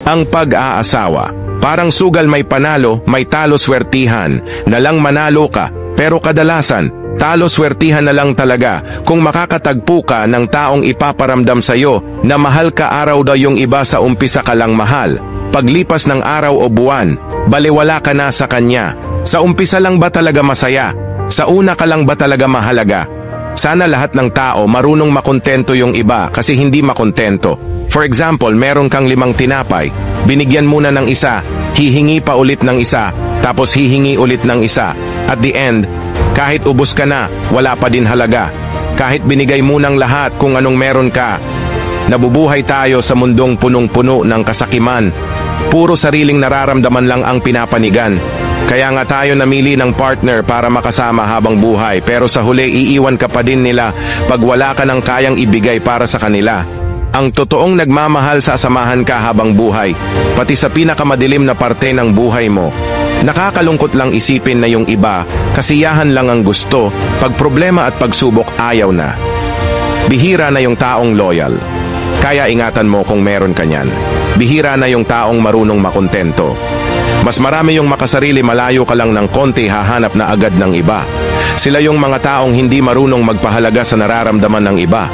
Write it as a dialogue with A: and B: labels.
A: Ang pag-aasawa. Parang sugal may panalo, may talo swertihan, na lang manalo ka, pero kadalasan, talo swertihan na lang talaga kung makakatagpo ka ng taong ipaparamdam sa'yo na mahal ka araw daw yung iba sa umpisa ka lang mahal. Paglipas ng araw o buwan, baliwala ka na sa kanya. Sa umpisa lang ba talaga masaya? Sa una ka lang ba talaga mahalaga? Sana lahat ng tao marunong makontento yung iba kasi hindi makontento. For example, meron kang 5 tinapay, binigyan muna ng isa, hihingi pa ulit ng isa, tapos hihingi ulit ng isa. At the end, kahit ubos ka na, wala pa din halaga. Kahit binigay mo ng lahat kung anong meron ka. Nabubuhay tayo sa mundong punong-puno ng kasakiman. Puro sariling nararamdaman lang ang pinapanigan. Kaya nga tayo namili ng partner para makasama habang buhay, pero sa huli iiwan ka pa din nila pag wala ka ng kayang ibigay para sa kanila. Ang totoong nagmamahal sa samahan ka habang buhay, pati sa pinakamadilim na parte ng buhay mo. Nakakalungkot lang isipin na yung iba, kasiyahan lang ang gusto, pag problema at pagsubok ayaw na. Bihira na yung taong loyal. Kaya ingatan mo kung meron ka niyan. Bihira na yung taong marunong makontento. Mas marami yung makasarili, malayo ka lang ng konti, hahanap na agad ng iba. Sila yung mga taong hindi marunong magpahalaga sa nararamdaman ng iba.